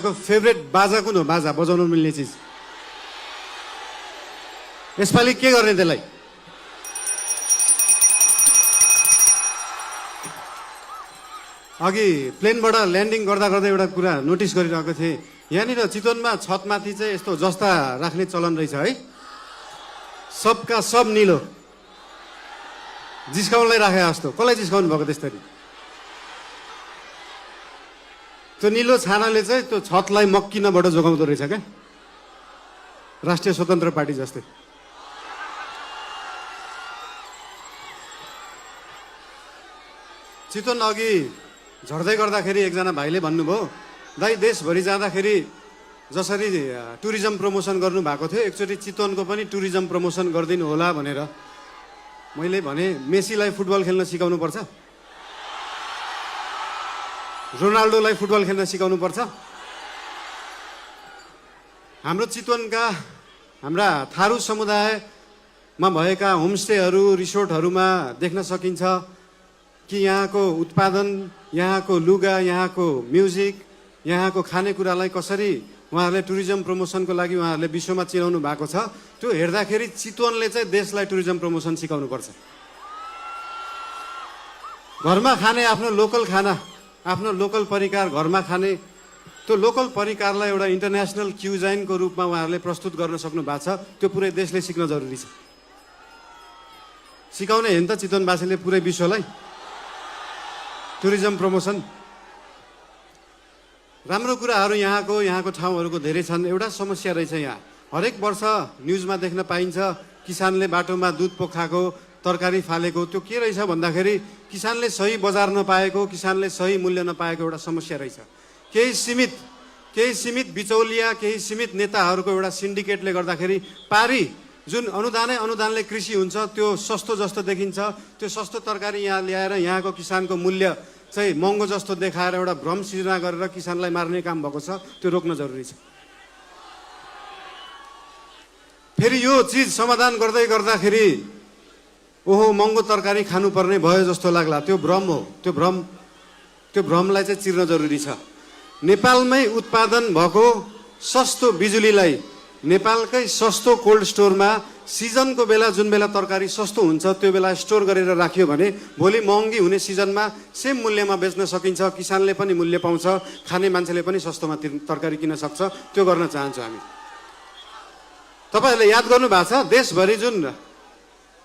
Favourite बाजा कुन हो? बाजा बजाउन मिल्ने चिज यसपालि के गर्ने त्यसलाई? अघि प्लेनबाट ल्यान्डिङ गर्दा गर्दा एउटा कुरा नोटिस गरिरहेको थिएँ। यहाँनिर चितवनमा छतमाथि चाहिँ यस्तो जस्ता राख्ने चलन रहेछ है। सबका सब निलो जिस्काउनलाई राखे जस्तो। कसलाई जिस्काउनु भएको त्यसरी? त्यो निलो छानाले चाहिँ त्यो छतलाई मक्किनबाट जोगाउँदो रहेछ क्या, राष्ट्रिय स्वतन्त्र पार्टी जस्तै। चितवन अघि झर्दै गर्दाखेरि एकजना भाइले भन्नुभयो, दाइ देशभरि जाँदाखेरि जसरी टुरिज्म प्रमोसन गर्नु भएको थियो एकचोटि चितवनको पनि टुरिज्म प्रमोसन गरिदिनु होला भनेर। मैले भने मेसीलाई फुटबल खेल्न सिकाउनु पर्छ, रोनाल्डोलाई फुटबल खेल्न सिकाउनु पर्छ। हाम्रो चितवनका हाम्रा थारू समुदायमा भएका होमस्टेहरू रिसोर्टहरूमा देख्न सकिन्छ कि यहाँको उत्पादन, यहाँको लुगा, यहाँको म्युजिक, यहाँको खानेकुरालाई कसरी उहाँहरूले टुरिज्म प्रमोसनको लागि उहाँहरूले विश्वमा चिनाउनु भएको छ। त्यो हेर्दाखेरि चितवनले चाहिँ देशलाई टुरिज्म प्रमोसन सिकाउनुपर्छ। घरमा खाने आफ्नो लोकल खाना, आफ्नो लोकल परिकार घरमा खाने, त्यो लोकल परिकारलाई एउटा इन्टरनेसनल क्युजाइनको रूपमा उहाँहरूले प्रस्तुत गर्न सक्नु भएको छ। त्यो पुरै देशले सिक्न जरुरी छ। सिकाउने हेर्नु त चितवनवासीले पुरै विश्वलाई टुरिज्म प्रमोसन। राम्रो कुराहरू यहाँको ठाउँहरूको धेरै छन्। एउटा समस्या रहेछ यहाँ, हरेक वर्ष न्युजमा देख्न पाइन्छ किसानले बाटोमा दुध पोखाएको, तरकारी फालेको। त्यो के रहेछ भन्दाखेरि किसानले सही बजार नपाएको, किसानले सही मूल्य नपाएको एउटा समस्या रहेछ। केही सीमित बिचौलिया, केही सीमित नेताहरूको एउटा सिन्डिकेटले गर्दाखेरि पारी जुन अनुदानले कृषि हुन्छ त्यो सस्तो जस्तो देखिन्छ। त्यो सस्तो तरकारी यहाँ ल्याएर यहाँको किसानको मूल्य चाहिँ महँगो जस्तो देखाएर एउटा भ्रम सृजना गरेर किसानलाई मार्ने काम भएको छ। त्यो रोक्न जरुरी छ। फेरि यो चिज समाधान गर्दै गर्दाखेरि ओहो महँगो तरकारी खानुपर्ने भयो जस्तो लाग्ला, त्यो भ्रम हो। त्यो भ्रमलाई चाहिँ चिर्न जरुरी छ। नेपालमै उत्पादन भएको सस्तो बिजुलीलाई नेपालकै सस्तो कोल्ड स्टोरमा सिजनको बेला जुन बेला तरकारी सस्तो हुन्छ त्यो बेला स्टोर गरेर राखियो भने भोलि महँगी हुने सिजनमा सेम मूल्यमा बेच्न सकिन्छ। किसानले पनि मूल्य पाउँछ, खाने मान्छेले पनि सस्तोमा तरकारी किन्न सक्छ। त्यो गर्न चाहन्छौँ हामी। तपाईहरूले याद गर्नु भएको छ देशभरि जुन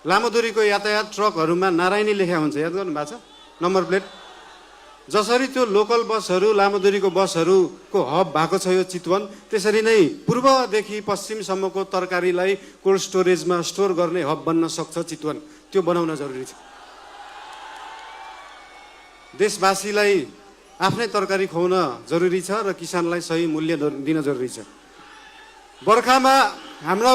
लामो दूरीको यातायात ट्रकहरूमा नारायणी लेखा हुन्छ, याद गर्नु भएको छ नम्बर प्लेट। जसरी त्यो लोकल बसहरू, लामो दूरीको बसहरूको हब भएको छ यो चितवन, त्यसरी नै पूर्वदेखि पश्चिमसम्मको तरकारीलाई कोल्ड स्टोरेजमा स्टोर गर्ने हब बन्न सक्छ चितवन। त्यो बनाउन जरुरी छ। देशवासीलाई आफ्नै तरकारी खुवाउन जरुरी छ र किसानलाई सही मूल्य दिन जरुरी छ। बर्खामा हाम्रा